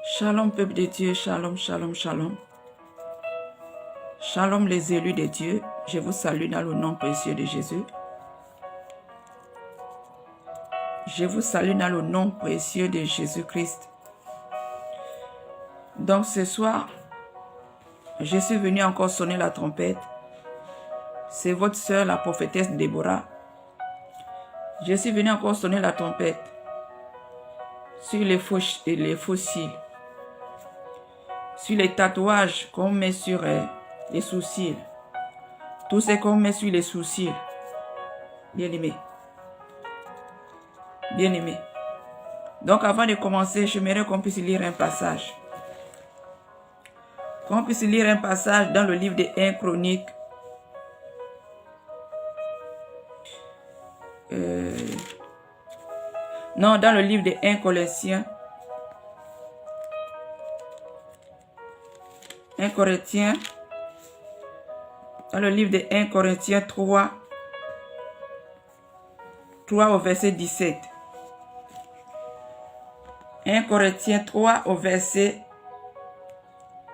Shalom peuple de Dieu, shalom, shalom, shalom. Shalom les élus de Dieu, je vous salue dans le nom précieux de Jésus. Je vous salue dans le nom précieux de Jésus-Christ. Donc ce soir, je suis venu encore sonner la trompette. C'est votre sœur, la prophétesse Déborah. Je suis venu encore sonner la trompette sur les fossiles, sur les tatouages qu'on met sur les sourcils, tout ce qu'on met sur les sourcils. Bien-aimé. Bien-aimé. Donc avant de commencer, j'aimerais qu'on puisse lire un passage. Qu'on puisse lire un passage dans le livre des 1 Chroniques. Non, dans le livre des 1 Corinthiens. 1 Corinthiens. Dans le livre des 1 Corinthiens 3. 3 au verset 17. 1 Corinthiens 3 au verset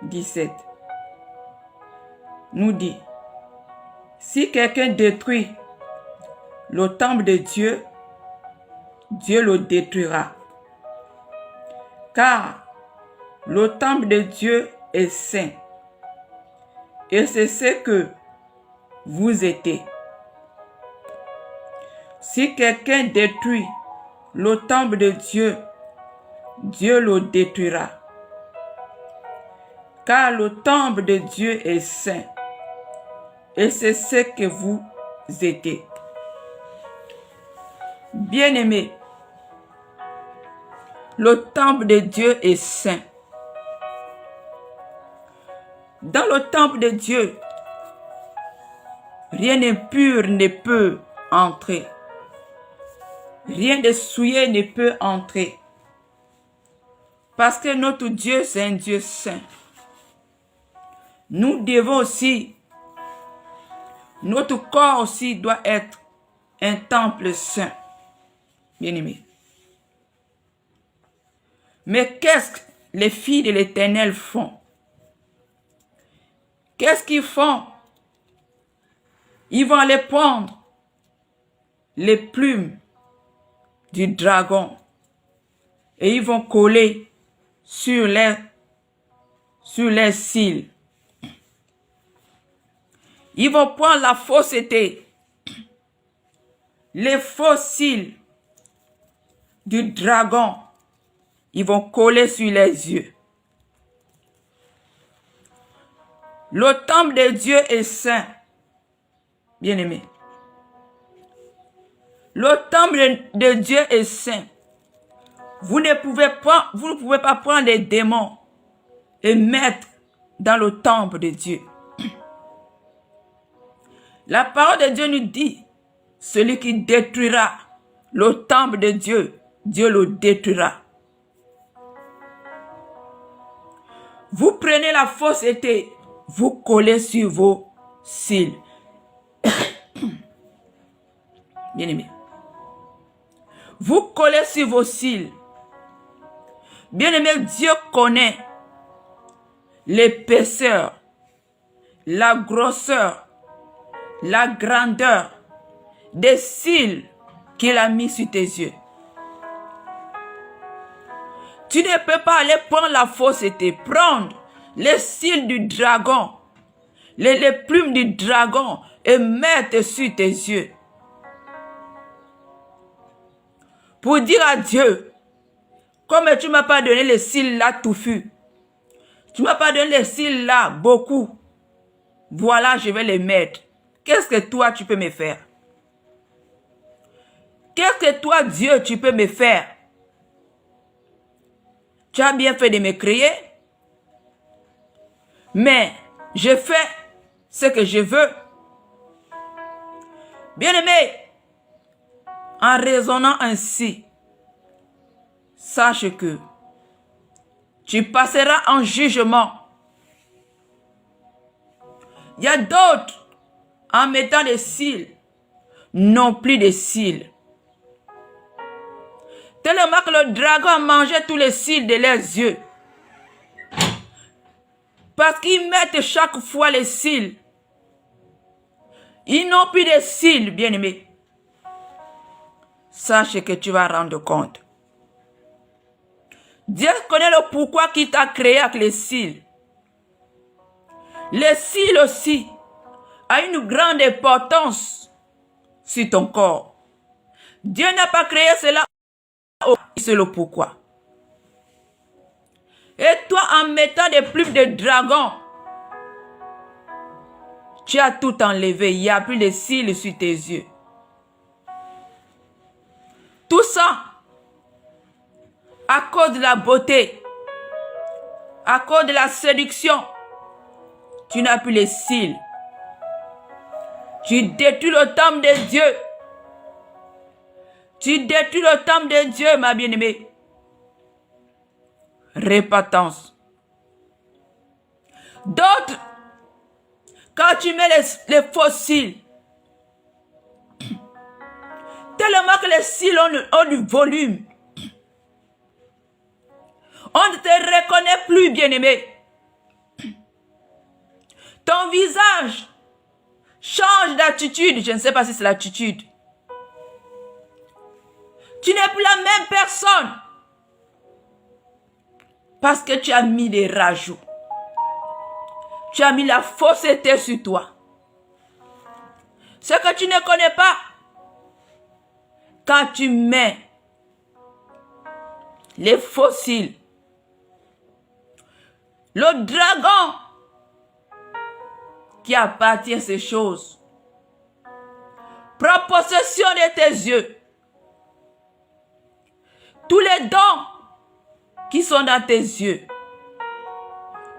17. Nous dit, si quelqu'un détruit le temple de Dieu, Dieu le détruira. Car le temple de Dieu est saint. Et c'est ce que vous êtes. Si quelqu'un détruit le temple de Dieu, Dieu le détruira. Car le temple de Dieu est saint. Et c'est ce que vous êtes. Bien-aimés, le temple de Dieu est saint. Dans le temple de Dieu, rien d'impur ne peut entrer. Rien de souillé ne peut entrer. Parce que notre Dieu, c'est un Dieu saint. Nous devons aussi, notre corps aussi doit être un temple saint. Bien-aimés. Mais qu'est-ce que les filles de l'Éternel font? Qu'est-ce qu'ils font? Ils vont aller prendre les plumes du dragon et ils vont coller sur les cils. Ils vont prendre la fausseté, les faux cils du dragon. Ils vont coller sur les yeux. Le temple de Dieu est saint. Bien-aimé. Le temple de Dieu est saint. Vous ne pouvez pas prendre les démons et mettre dans le temple de Dieu. La parole de Dieu nous dit, celui qui détruira le temple de Dieu, Dieu le détruira. Vous prenez la fausseté, vous collez sur vos cils. Bien-aimé. Vous collez sur vos cils. Bien-aimé, Dieu connaît l'épaisseur, la grosseur, la grandeur des cils qu'il a mis sur tes yeux. Tu ne peux pas aller prendre la fausseté, prendre les cils du dragon, les plumes du dragon et mettre sur tes yeux. Pour dire à Dieu, comme tu ne m'as pas donné les cils là touffus, tu ne m'as pas donné les cils là beaucoup, voilà, je vais les mettre. Qu'est-ce que toi tu peux me faire? Qu'est-ce que toi, Dieu, tu peux me faire? Tu as bien fait de me créer, mais je fais ce que je veux. Bien-aimé, en raisonnant ainsi, sache que tu passeras en jugement. Il y a d'autres, en mettant des cils, non plus des cils. Tellement que le dragon a mangé tous les cils de leurs yeux. Parce qu'ils mettent chaque fois les cils. Ils n'ont plus de cils, bien-aimé. Sache que tu vas rendre compte. Dieu connaît le pourquoi qu'il t'a créé avec les cils. Les cils aussi a une grande importance sur ton corps. Dieu n'a pas créé cela, c'est le pourquoi. Et toi, en mettant des plumes de dragon, tu as tout enlevé. Il n'y a plus de cils sur tes yeux. Tout ça, à cause de la beauté, à cause de la séduction, tu n'as plus les cils. Tu détruis le temple de Dieu. Tu détruis le temple de Dieu, ma bien-aimée. Répétance. D'autres, quand tu mets les faux cils, tellement que les cils ont du volume, on ne te reconnaît plus, bien-aimé. Ton visage change d'attitude. Je ne sais pas si c'est l'attitude. Tu n'es plus la même personne. Parce que tu as mis des rajouts. Tu as mis la fausseté sur toi. Ce que tu ne connais pas, quand tu mets les fossiles, le dragon qui appartient à ces choses prend possession de tes yeux. Tous les dons qui sont dans tes yeux,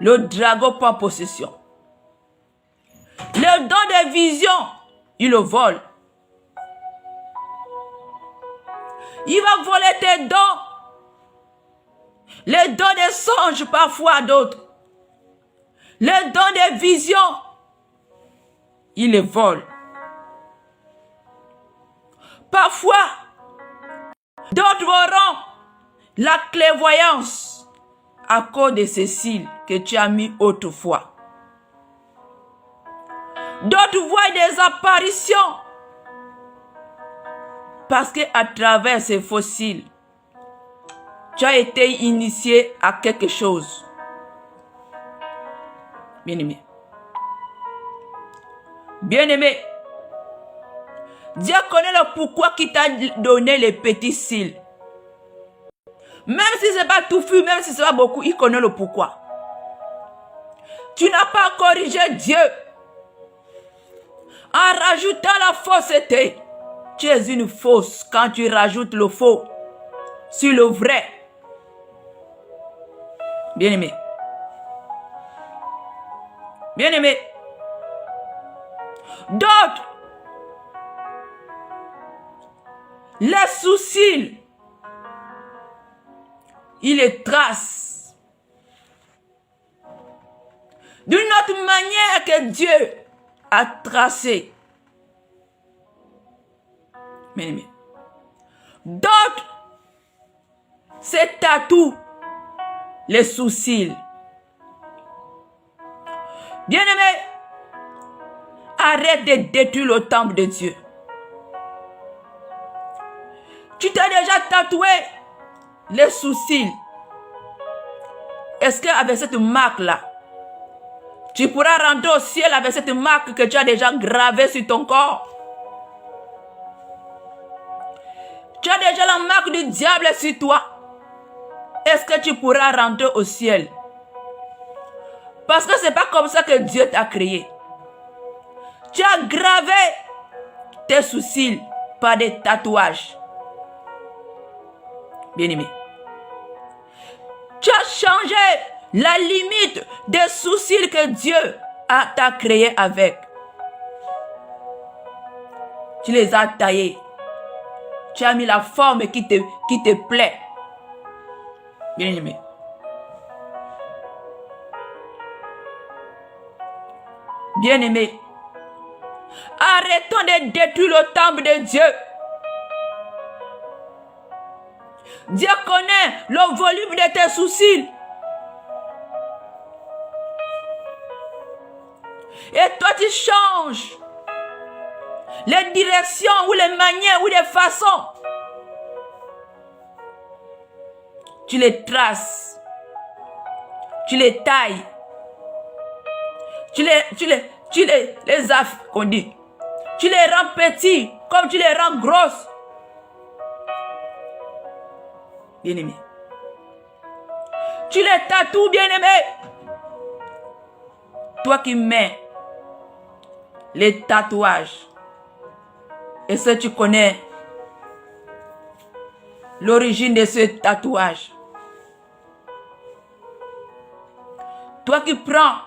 le dragon prend possession. Le don de vision, il le vole. Il va voler tes dons. Les dons des songes parfois à d'autres. Les dons des visions, il les vole. Parfois, d'autres auront la clairvoyance à cause de ces cils que tu as mis autrefois. D'autres voient des apparitions parce qu'à travers ces fossiles, tu as été initié à quelque chose. Bien-aimé. Bien-aimé. Dieu connaît le pourquoi qui t'a donné les petits cils. Même si ce n'est pas touffu, même si ce n'est pas beaucoup, il connaît le pourquoi. Tu n'as pas corrigé Dieu. En rajoutant la fausseté, tu es une fausse quand tu rajoutes le faux sur le vrai. Bien-aimé. Bien-aimé. D'autres, les sourcils, il les trace d'une autre manière que Dieu a tracé. Bien-aimé. D'autres, c'est tatou, les sourcils. Bien-aimé, arrête de détruire le temple de Dieu. Tu t'es déjà tatoué les sourcils. Est-ce qu'avec cette marque-là, tu pourras rentrer au ciel avec cette marque que tu as déjà gravée sur ton corps? Tu as déjà la marque du diable sur toi. Est-ce que tu pourras rentrer au ciel? Parce que ce n'est pas comme ça que Dieu t'a créé. Tu as gravé tes sourcils par des tatouages. Bien-aimé. Tu as changé la limite des sourcils que Dieu t'a créé avec. Tu les as taillés. Tu as mis la forme qui te plaît. Bien-aimé. Bien-aimé. Arrêtons de détruire le temple de Dieu. Dieu connaît le volume de tes sourcils. Et toi, tu changes les directions ou les manières ou les façons. Tu les traces. Tu les tailles. Tu qu'on dit. Tu les rends petits comme tu les rends grosses. Bien-aimé. Tu les tatoues, bien-aimé. Toi qui mets les tatouages. Et si tu connais l'origine de ce tatouage. Toi qui prends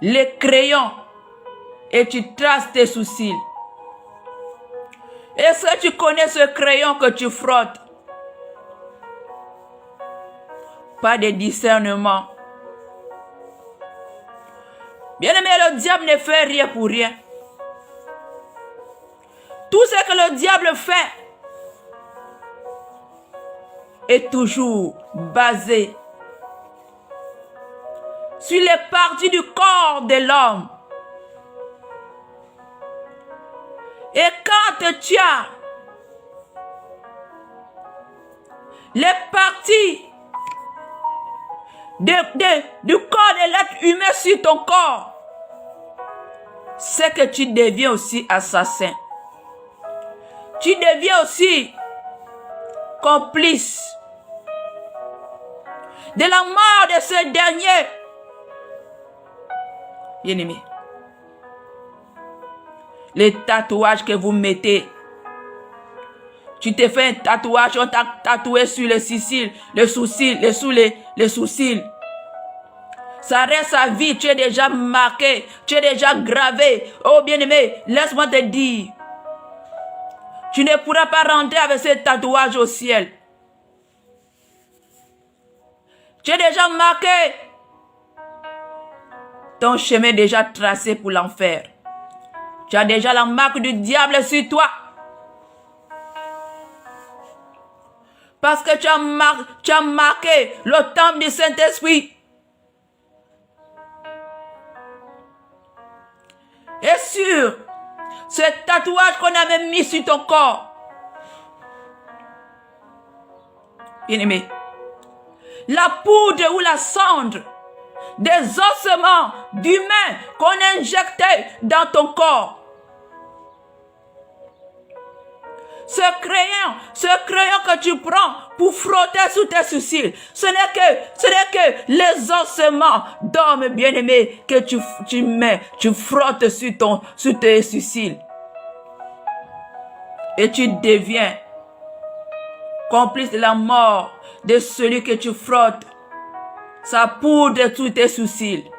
les crayons et tu traces tes sourcils. Est-ce que tu connais ce crayon que tu frottes? Pas de discernement. Bien-aimé, le diable ne fait rien pour rien. Tout ce que le diable fait est toujours basé sur les parties du corps de l'homme. Et quand tu as les parties du corps de l'être humain sur ton corps, c'est que tu deviens aussi assassin. Tu deviens aussi complice de la mort de ce dernier. Bien-aimé, les tatouages que vous mettez, tu te fais un tatouage, on t'a tatoué sur les sourcils, les sourcils. Ça reste à vie, tu es déjà marqué, tu es déjà gravé. Oh bien-aimé, laisse-moi te dire, tu ne pourras pas rentrer avec ce tatouage au ciel. Tu es déjà marqué. Ton chemin est déjà tracé pour l'enfer. Tu as déjà la marque du diable sur toi. Parce que tu as marqué le temple du Saint-Esprit. Et sur ce tatouage qu'on a même mis sur ton corps. Bien-aimé, la poudre ou la cendre des ossements d'humains qu'on a injectés dans ton corps. Ce crayon que tu prends pour frotter sous tes sourcils, ce n'est que les ossements d'hommes bien-aimés que tu frottes sur tes sourcils. Et tu deviens complice de la mort de celui que tu frottes sa poudre sous tes sourcils.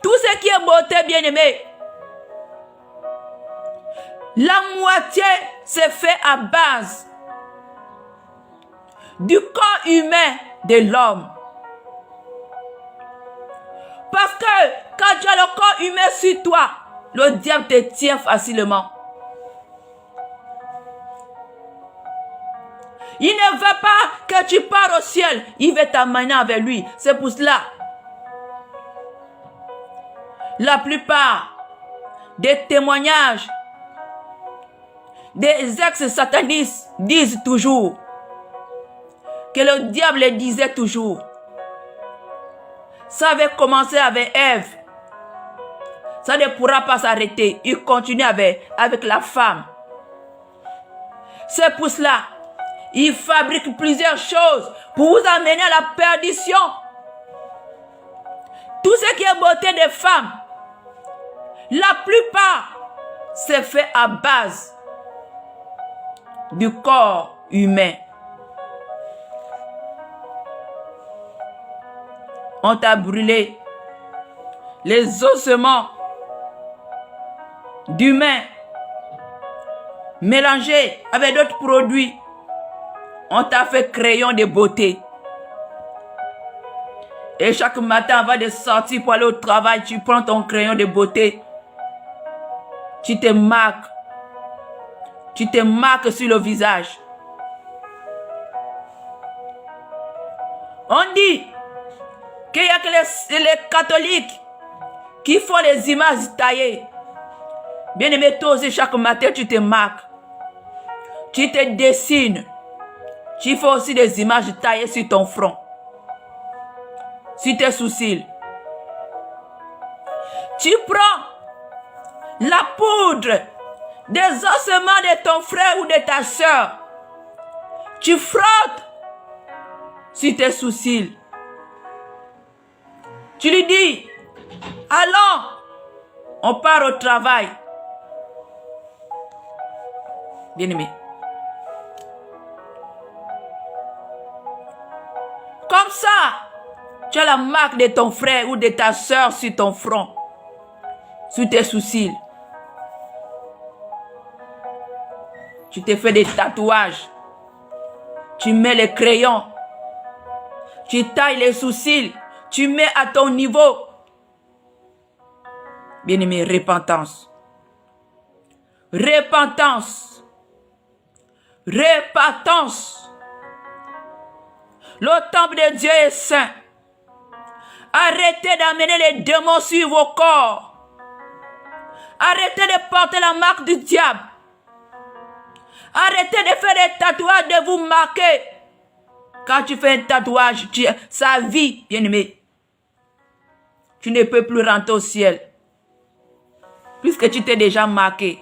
Tout ce qui est beauté, bien-aimé, la moitié c'est fait à base du corps humain de l'homme. Parce que quand tu as le corps humain sur toi, le diable te tient facilement. Il ne veut pas que tu pars au ciel. Il veut t'amener avec lui. C'est pour cela. La plupart des témoignages des ex-satanistes disent toujours que le diable disait toujours. Ça avait commencé avec Ève. Ça ne pourra pas s'arrêter. Il continue avec la femme. C'est pour cela. Il fabrique plusieurs choses pour vous amener à la perdition. Tout ce qui est beauté des femmes, la plupart, c'est fait à base du corps humain. On t'a brûlé les ossements d'humains mélangés avec d'autres produits. On t'a fait crayon de beauté. Et chaque matin, avant de sortir pour aller au travail, tu prends ton crayon de beauté. Tu te marques. Tu te marques sur le visage. On dit qu'il n'y a que les catholiques qui font les images taillées. Bien-aimé, toi aussi, chaque matin, tu te marques. Tu te dessines. Tu fais aussi des images taillées sur ton front, sur tes sourcils. Tu prends la poudre des ossements de ton frère ou de ta soeur. Tu frottes sur tes sourcils. Tu lui dis, allons, on part au travail. Bien-aimé. Comme ça, tu as la marque de ton frère ou de ta soeur sur ton front, sur tes sourcils. Tu te fais des tatouages. Tu mets les crayons. Tu tailles les sourcils. Tu mets à ton niveau. Bien-aimé, repentance. Repentance. Repentance. Le temple de Dieu est saint. Arrêtez d'amener les démons sur vos corps. Arrêtez de porter la marque du diable. Arrêtez de faire des tatouages, de vous marquer. Quand tu fais un tatouage, ça vit, bien-aimé. Tu ne peux plus rentrer au ciel. Puisque tu t'es déjà marqué.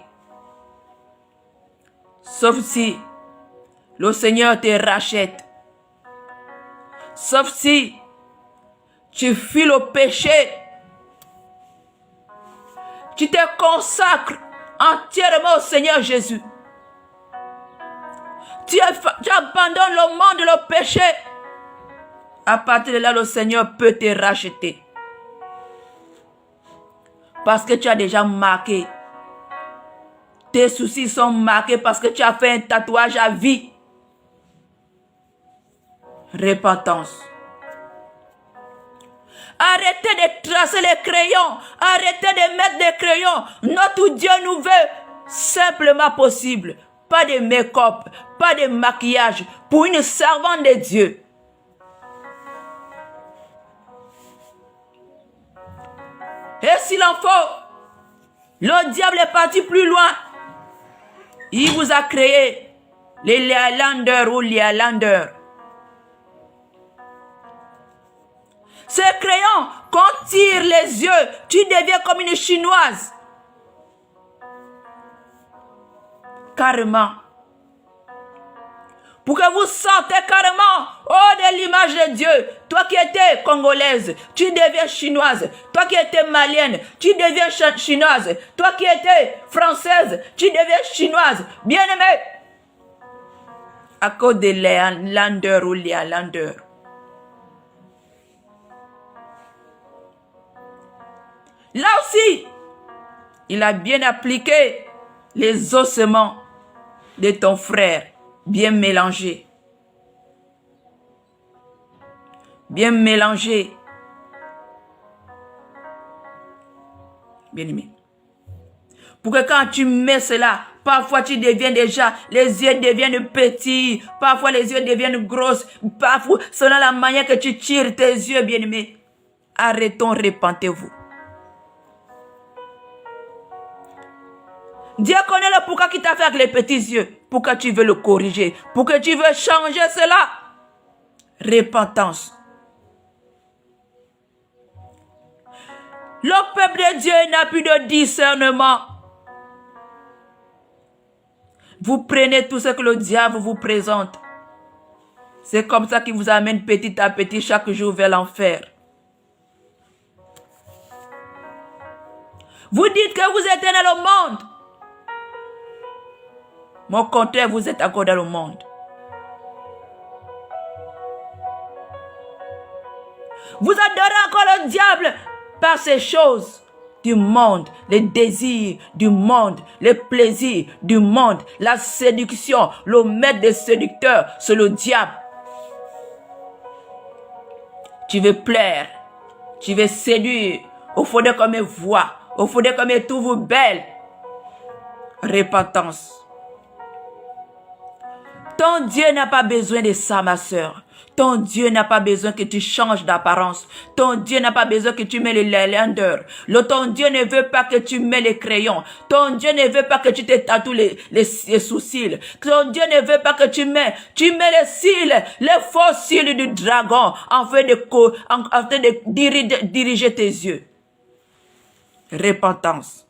Sauf si le Seigneur te rachète. Sauf si tu fuis le péché. Tu te consacres entièrement au Seigneur Jésus. Tu abandonnes le monde, le péché. À partir de là, le Seigneur peut te racheter. Parce que tu as déjà marqué. Tes soucis sont marqués parce que tu as fait un tatouage à vie. Repentance. Arrêtez de tracer les crayons. Arrêtez de mettre des crayons. Notre Dieu nous veut simplement possible. Pas de make-up, pas de maquillage pour une servante de Dieu. Et s'il en faut, le diable est parti plus loin. Il vous a créé les Léalanders ou Léalanders. Ce crayon, quand on tire les yeux, tu deviens comme une chinoise. Carrément. Pour que vous sentez carrément, oh, de l'image de Dieu. Toi qui étais congolaise, tu deviens chinoise. Toi qui étais malienne, tu deviens chinoise. Toi qui étais française, tu deviens chinoise. Bien-aimé. À cause de Léalanders ou Léalanders. Là aussi, il a bien appliqué les ossements de ton frère, bien mélangés. Bien mélangés. Bien aimé. Pour que quand tu mets cela, parfois tu deviens déjà, les yeux deviennent petits, parfois les yeux deviennent grosses, parfois selon la manière que tu tires tes yeux, bien aimé. Arrêtons, repentez-vous. Dieu connaît le pourquoi qui t'a fait avec les petits yeux. Pourquoi tu veux le corriger. Pourquoi tu veux changer cela. Repentance. Le peuple de Dieu n'a plus de discernement. Vous prenez tout ce que le diable vous présente. C'est comme ça qu'il vous amène petit à petit chaque jour vers l'enfer. Vous dites que vous êtes dans le monde. Mais au contraire, vous êtes encore dans le monde. Vous adorez encore le diable par ces choses du monde, les désirs du monde, les plaisirs du monde, la séduction, le maître des séducteurs, c'est le diable. Tu veux plaire, tu veux séduire, il faudrait comme une voix, il faudrait comme une tout vous belle. Repentance. Ton Ton Dieu n'a pas besoin de ça, ma sœur. Ton Dieu n'a pas besoin que tu changes d'apparence. Ton Dieu n'a pas besoin que tu mets les lenders. Ton Dieu ne veut pas que tu mets les crayons. Ton Dieu ne veut pas que tu te tatoues les sourcils. Ton Dieu ne veut pas que tu mets les cils, les faux cils du dragon, afin de diriger tes yeux. Repentance.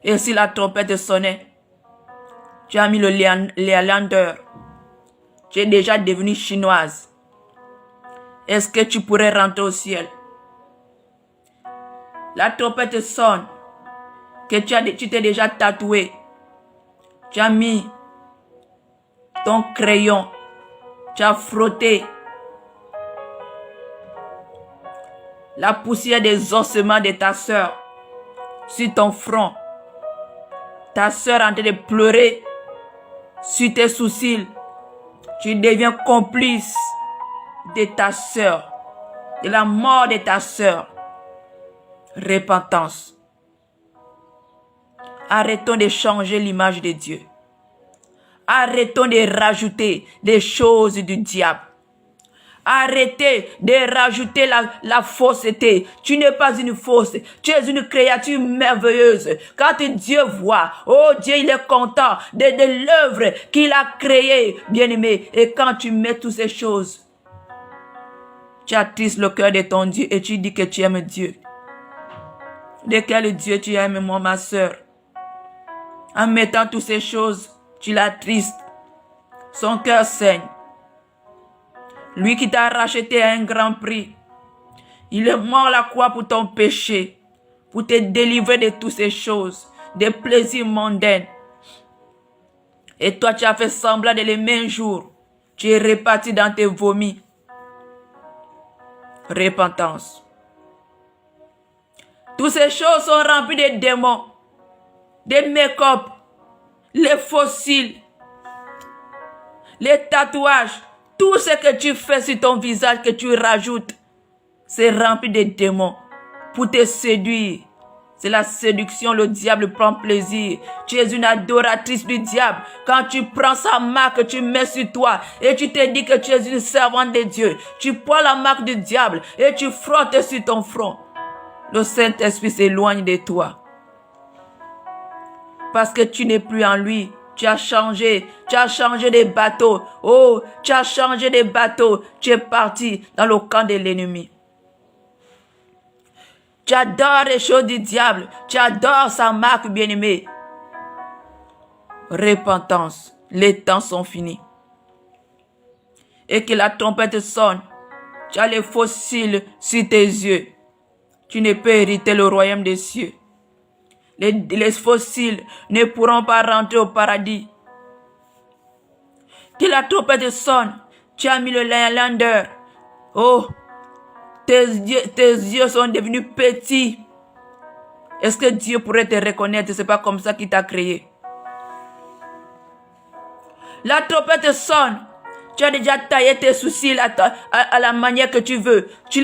Et si la trompette sonnait, tu as mis le léalander. Tu es déjà devenue chinoise. Est-ce que tu pourrais rentrer au ciel? La trompette sonne. Que tu t'es déjà tatoué. Tu as mis ton crayon. Tu as frotté la poussière des ossements de ta soeur sur ton front. Ta soeur est en train de pleurer sur tes sourcils. Tu deviens complice de ta soeur, de la mort de ta soeur. Repentance. Arrêtons de changer l'image de Dieu. Arrêtons de rajouter des choses du diable. Arrêtez de rajouter la fausseté. Tu n'es pas une fausse. Tu es une créature merveilleuse. Quand Dieu voit, oh Dieu, il est content de l'œuvre qu'il a créée, bien-aimé. Et quand tu mets toutes ces choses, tu attristes le cœur de ton Dieu et tu dis que tu aimes Dieu. De quel Dieu tu aimes, moi, ma soeur? En mettant toutes ces choses, tu l'attristes. Son cœur saigne. Lui qui t'a racheté à un grand prix. Il est mort à la croix pour ton péché. Pour te délivrer de toutes ces choses. Des plaisirs mondains. Et toi, tu as fait semblant de l'aimer un jour. Tu es reparti dans tes vomis. Repentance. Toutes ces choses sont remplies de démons. Des make-up. Les fossiles. Les tatouages. Tout ce que tu fais sur ton visage, que tu rajoutes, c'est rempli de démons pour te séduire. C'est la séduction, le diable prend plaisir. Tu es une adoratrice du diable. Quand tu prends sa marque, tu mets sur toi et tu te dis que tu es une servante de Dieu. Tu prends la marque du diable et tu frottes sur ton front. Le Saint-Esprit s'éloigne de toi. Parce que tu n'es plus en lui. Tu as changé de bateau. Oh, tu as changé de bateau. Tu es parti dans le camp de l'ennemi. Tu adores les choses du diable. Tu adores sa marque, bien-aimée. Repentance. Les temps sont finis. Et que la trompette sonne. Tu as les fossiles sur tes yeux. Tu ne peux hériter le royaume des cieux. Les fossiles ne pourront pas rentrer au paradis. Que la trompette sonne. Tu as mis le lander. Oh, tes yeux sont devenus petits. Est-ce que Dieu pourrait te reconnaître? C'est pas comme ça qu'il t'a créé. La trompette sonne. Tu as déjà taillé tes sourcils à la manière que tu veux. Il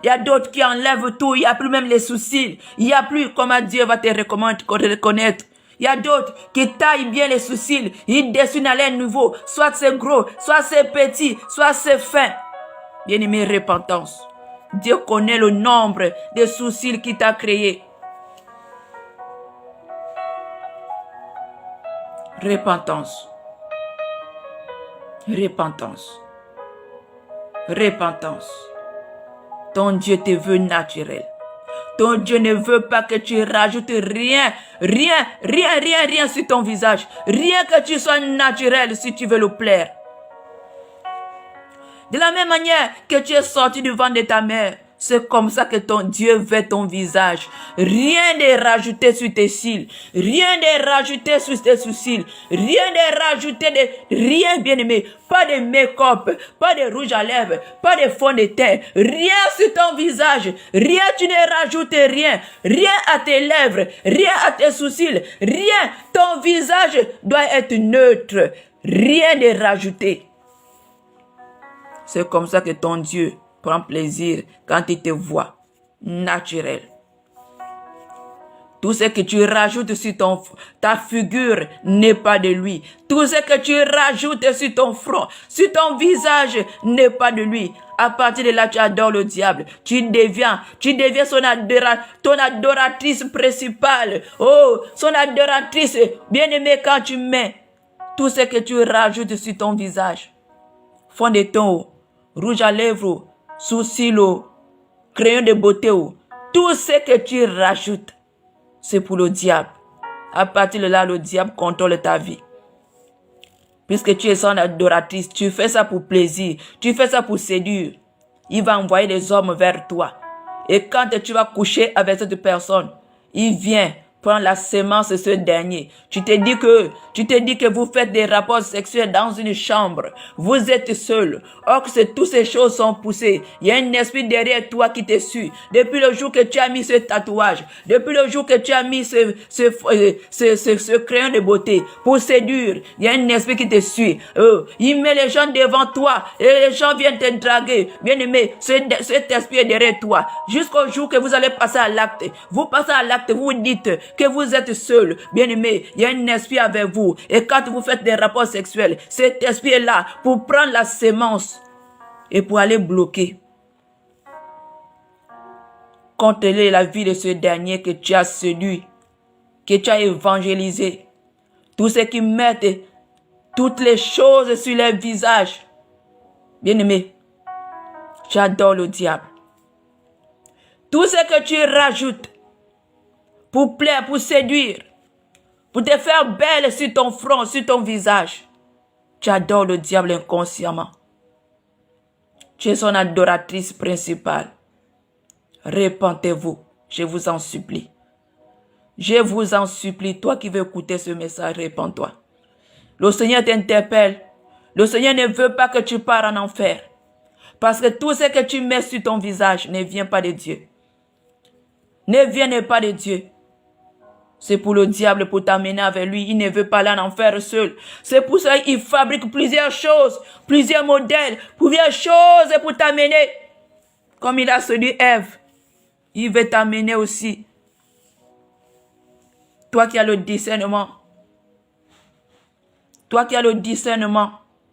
y a d'autres qui enlèvent tout. Il n'y a plus même les sourcils. Il n'y a plus comment Dieu va te reconnaître. Il y a d'autres qui taillent bien les sourcils. Ils dessinent à l'air nouveau. Soit c'est gros, soit c'est petit, soit c'est fin. Bien-aimé, repentance. Dieu connaît le nombre de sourcils qu'il t'a créé. Repentance. Repentance. Repentance. Ton Dieu te veut naturel. Ton Dieu ne veut pas que tu rajoutes rien sur ton visage. Rien que tu sois naturel si tu veux le plaire. De la même manière que tu es sorti du ventre de ta mère, c'est comme ça que ton Dieu veut ton visage. Rien de rajouter sur tes cils. Rien de rajouter sur tes sourcils. Rien de rajouter rien, bien-aimé. Pas de make-up, pas de rouge à lèvres, pas de fond de teint. Rien sur ton visage. Rien, tu ne rajoutes rien. Rien à tes lèvres. Rien à tes sourcils. Rien. Ton visage doit être neutre. Rien de rajouter. C'est comme ça que ton Dieu prend plaisir quand il te voit naturel. Tout ce que tu rajoutes sur ta figure n'est pas de lui. Tout ce que tu rajoutes sur ton front, sur ton visage n'est pas de lui. À partir de là, tu adores le diable. Tu deviens ton adoratrice principale. Oh, son adoratrice. Bien-aimé, quand tu mets tout ce que tu rajoutes sur ton visage, fond de teint, rouge à lèvres, sourcils, crayon de beauté, tout ce que tu rajoutes, c'est pour le diable. À partir de là, le diable contrôle ta vie. Puisque tu es son adoratrice, tu fais ça pour plaisir, tu fais ça pour séduire. Il va envoyer des hommes vers toi. Et quand tu vas coucher avec cette personne, il vient prendre la sémence de ce dernier. Tu te dis que vous faites des rapports sexuels dans une chambre. Vous êtes seul. Or que toutes ces choses sont poussées. Il y a un esprit derrière toi qui te suit. Depuis le jour que tu as mis ce tatouage, depuis le jour que tu as mis ce crayon de beauté pour séduire, il y a un esprit qui te suit. Il met les gens devant toi et les gens viennent te draguer. Bien aimé, cet esprit est derrière toi. Jusqu'au jour que vous allez passer à l'acte. Vous passez à l'acte, vous vous dites que vous êtes seul. Bien aimé, il y a un esprit avec vous. Et quand vous faites des rapports sexuels, cet esprit est là pour prendre la sémence et pour aller bloquer. Contrôler la vie de ce dernier que tu as séduit, que tu as évangélisé. Tous ceux qui mettent toutes les choses sur leur visage. Bien aimé, j'adore le diable. Tout ce que tu rajoutes pour plaire, pour séduire, pour te faire belle sur ton front, sur ton visage, tu adores le diable inconsciemment. Tu es son adoratrice principale. Repentez-vous, je vous en supplie. Je vous en supplie, toi qui veux écouter ce message, repens-toi. Le Seigneur t'interpelle. Le Seigneur ne veut pas que tu pars en enfer. Parce que tout ce que tu mets sur ton visage ne vient pas de Dieu. Ne vient pas de Dieu. C'est pour le diable, pour t'amener avec lui. Il ne veut pas aller en enfer seul. C'est pour ça qu'il fabrique plusieurs choses, plusieurs modèles, plusieurs choses pour t'amener. Comme il a séduit Ève, il veut t'amener aussi. Toi qui as le discernement. Toi qui as le discernement,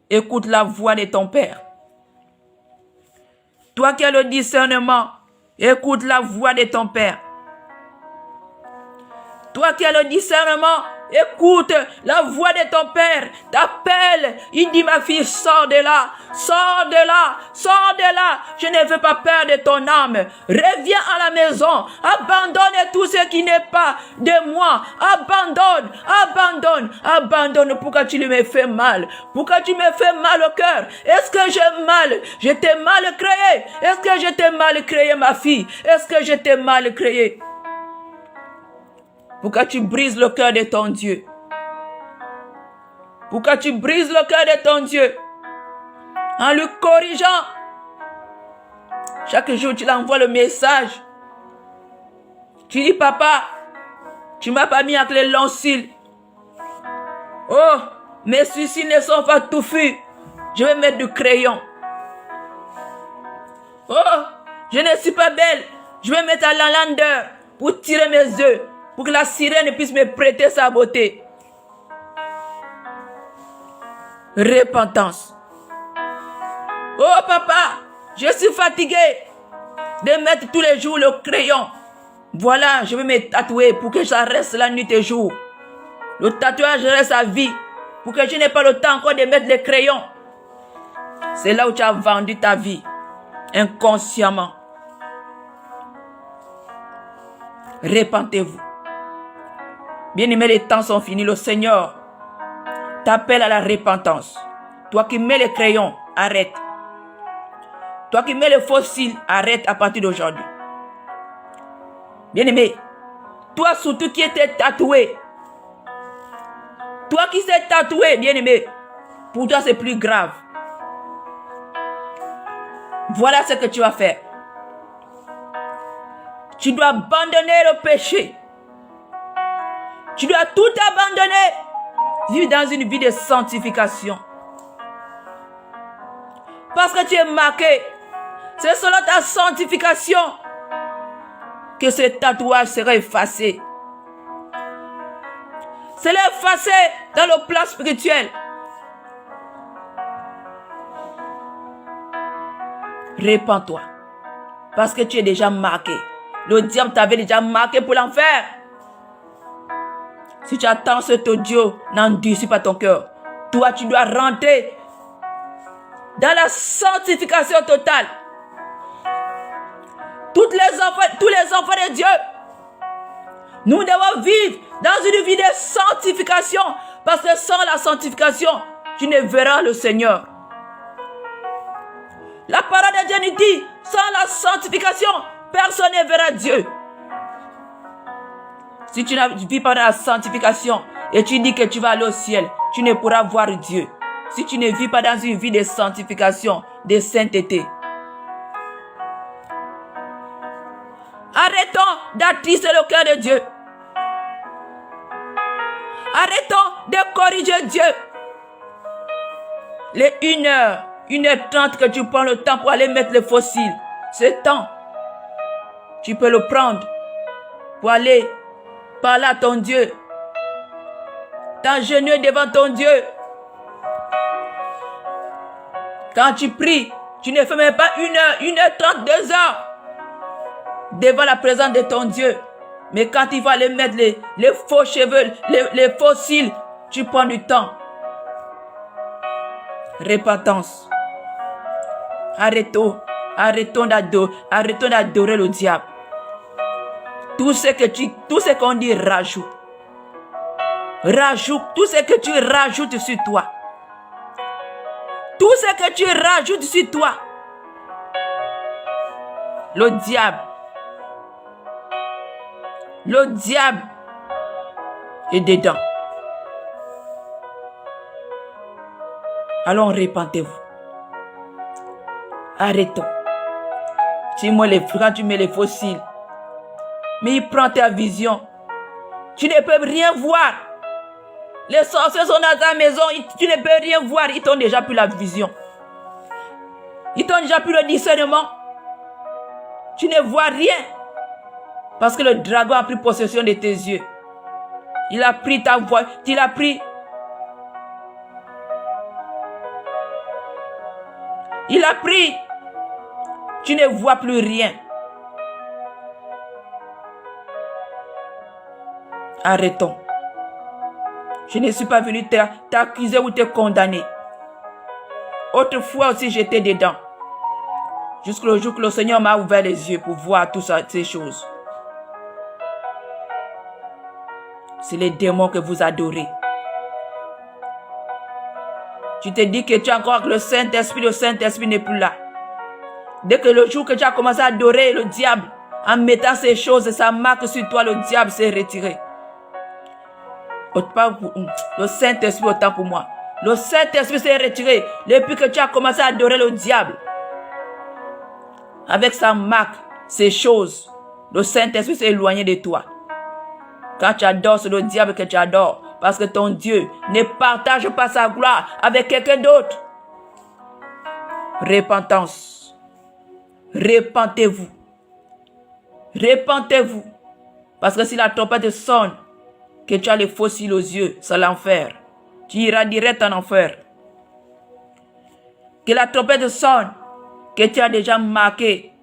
écoute la voix de ton Père. Toi qui as le discernement, écoute la voix de ton Père. Toi qui as le discernement, écoute la voix de ton Père. T'appelle. Il dit, ma fille, sors de là. Sors de là. Sors de là. Je ne veux pas perdre ton âme. Reviens à la maison. Abandonne tout ce qui n'est pas de moi. Abandonne. Abandonne. Abandonne. Pourquoi tu me fais mal? Pourquoi tu me fais mal au cœur? Est-ce que j'ai mal? Je t'ai mal créé. Est-ce que je t'ai mal créé, ma fille? Est-ce que je t'ai mal créé? Pourquoi tu brises le cœur de ton Dieu? Pourquoi tu brises le cœur de ton Dieu? En le corrigeant. Chaque jour, tu l'envoies le message. Tu dis, papa, tu m'as pas mis avec les longs cils. Oh, mes sourcils ne sont pas touffus. Je vais mettre du crayon. Oh, je ne suis pas belle. Je vais mettre à la landeur pour tirer mes œufs. Pour que la sirène puisse me prêter sa beauté. Repentance. Oh papa, je suis fatigué de mettre tous les jours le crayon. Voilà, je vais me tatouer pour que ça reste la nuit et jour. Le tatouage reste à vie. Pour que je n'ai pas le temps encore de mettre les crayons. C'est là où tu as vendu ta vie. Inconsciemment. Repentez-vous. Bien-aimés, les temps sont finis. Le Seigneur t'appelle à la repentance. Toi qui mets les crayons, arrête. Toi qui mets les fossiles, arrête à partir d'aujourd'hui. Bien-aimé, toi surtout qui étais tatoué. Toi qui s'est tatoué, bien-aimé, pour toi c'est plus grave. Voilà ce que tu vas faire. Tu dois abandonner le péché. Tu dois tout abandonner. Vivre dans une vie de sanctification. Parce que tu es marqué. C'est selon ta sanctification que ce tatouage sera effacé. C'est l'effacer dans le plan spirituel. Répands-toi. Parce que tu es déjà marqué. Le diable t'avait déjà marqué pour l'enfer. Si tu attends cet audio, n'endurcis pas ton cœur. Toi, tu dois rentrer dans la sanctification totale. Tous les enfants de Dieu, nous devons vivre dans une vie de sanctification. Parce que sans la sanctification, tu ne verras le Seigneur. La parole de Dieu nous dit, sans la sanctification, personne ne verra Dieu. Si tu ne vis pas dans la sanctification et tu dis que tu vas aller au ciel, tu ne pourras voir Dieu. Si tu ne vis pas dans une vie de sanctification, de sainteté. Arrêtons d'attrister le cœur de Dieu. Arrêtons de corriger Dieu. Les 1h, 1h30 que tu prends le temps pour aller mettre les fossiles, ce temps, tu peux le prendre pour aller parler à ton Dieu. T'agenouiller devant ton Dieu. Quand tu pries, tu ne fais même pas 1h, 1h30, 2h devant la présence de ton Dieu. Mais quand il va aller mettre les faux cheveux, les faux cils, tu prends du temps. Repentance. Arrêtons d'adorer le diable. Tout ce qu'on dit, rajoute. Rajoute tout ce que tu rajoutes sur toi. Tout ce que tu rajoutes sur toi. Le diable est dedans. Alors repentez-vous. Arrêtons. Quand tu mets les fossiles, mais il prend ta vision. Tu ne peux rien voir. Les sorciers sont dans ta maison, tu ne peux rien voir. Ils t'ont déjà pris la vision. Ils t'ont déjà pris le discernement. Tu ne vois rien. Parce que le dragon a pris possession de tes yeux. Il a pris ta voix. Il a pris. Tu ne vois plus rien. Arrêtons. Je ne suis pas venu t'accuser ou te condamner. Autrefois aussi j'étais dedans. Jusqu'au jour que le Seigneur m'a ouvert les yeux pour voir toutes ces choses. C'est les démons que vous adorez. Tu te dis que tu as encore le Saint-Esprit n'est plus là. Dès que le jour que tu as commencé à adorer le diable, en mettant ces choses, ça marque sur toi, le diable s'est retiré. Le Saint-Esprit autant pour moi. Le Saint-Esprit s'est retiré depuis que tu as commencé à adorer le diable. Avec sa marque, ces choses, le Saint-Esprit s'est éloigné de toi. Quand tu adores, c'est le diable que tu adores. Parce que ton Dieu ne partage pas sa gloire avec quelqu'un d'autre. Repentance. Repentez-vous. Repentez-vous. Parce que si la trompette sonne, que tu as les fossiles aux yeux, c'est l'enfer. Tu iras direct en enfer. Que la trompette sonne, que tu as déjà marqué,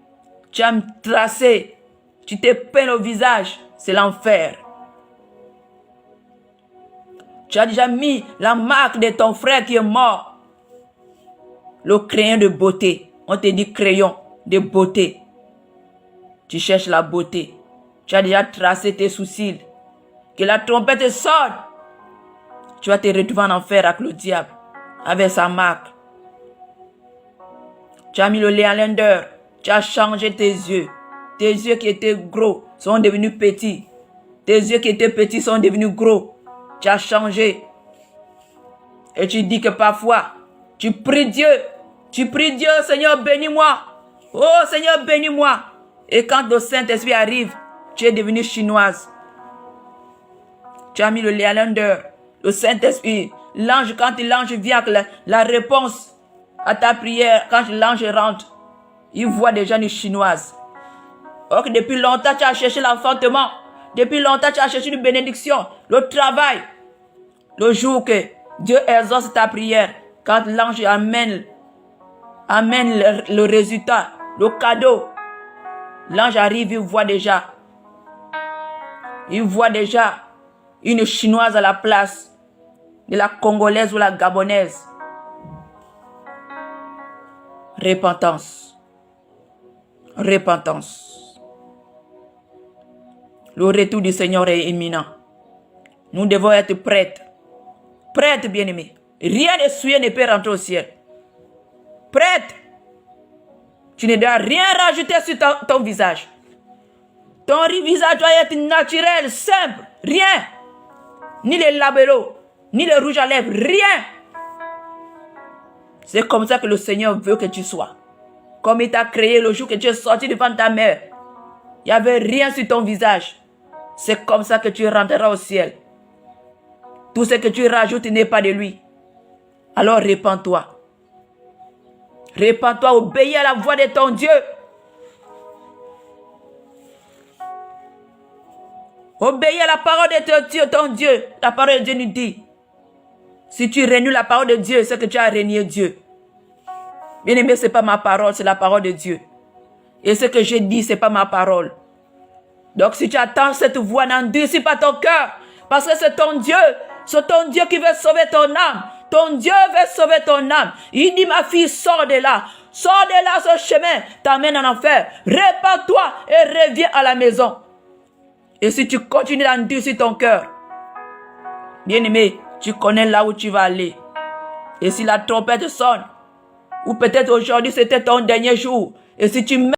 tu as tracé, tu t'es peint le visage, c'est l'enfer. Tu as déjà mis la marque de ton frère qui est mort. Le crayon de beauté. On te dit crayon de beauté. Tu cherches la beauté. Tu as déjà tracé tes sourcils. Que la trompette sonne. Tu vas te retrouver en enfer avec le diable. Avec sa marque. Tu as mis le léander. Tu as changé tes yeux. Tes yeux qui étaient gros sont devenus petits. Tes yeux qui étaient petits sont devenus gros. Tu as changé. Et tu dis que parfois, tu pries Dieu. Tu pries Dieu, Seigneur, bénis-moi. Oh, Seigneur, bénis-moi. Et quand le Saint-Esprit arrive, tu es devenue chinoise. Tu as mis le léander, le Saint-Esprit. L'ange, quand l'ange vient avec la réponse à ta prière, quand l'ange rentre, il voit déjà une chinoise. Or que depuis longtemps, tu as cherché l'enfantement. Depuis longtemps, tu as cherché une bénédiction, le travail. Le jour que Dieu exauce ta prière, quand l'ange amène le résultat, le cadeau, l'ange arrive, il voit déjà une Chinoise à la place de la Congolaise ou la Gabonaise. Repentance. Repentance. Le retour du Seigneur est imminent. Nous devons être prêtes. Prêtes, bien-aimés. Rien de souillé ne peut rentrer au ciel. Prête. Tu ne dois rien rajouter sur ton visage. Ton visage doit être naturel, simple. Rien. Ni les labellos, ni le rouge à lèvres. Rien. C'est comme ça que le Seigneur veut que tu sois. Comme il t'a créé le jour que tu es sorti devant ta mère. Il n'y avait rien sur ton visage. C'est comme ça que tu rentreras au ciel. Tout ce que tu rajoutes n'est pas de lui. Alors répands-toi. Répands-toi, obéis à la voix de ton Dieu. Obéis à la parole de ton Dieu. La parole de Dieu nous dit. Si tu renies la parole de Dieu, c'est que tu as renié Dieu. Bien aimé, ce n'est pas ma parole, c'est la parole de Dieu. Et ce que je dis, ce n'est pas ma parole. Donc si tu attends cette voix, n'endurcis pas ton cœur. Parce que c'est ton Dieu. C'est ton Dieu qui veut sauver ton âme. Ton Dieu veut sauver ton âme. Il dit, ma fille, sors de là. Sors de là, ce chemin t'amène en enfer. Répands-toi et reviens à la maison. Et si tu continues d'endurcir ton cœur, bien aimé, tu connais là où tu vas aller. Et si la trompette sonne, ou peut-être aujourd'hui c'était ton dernier jour, et si tu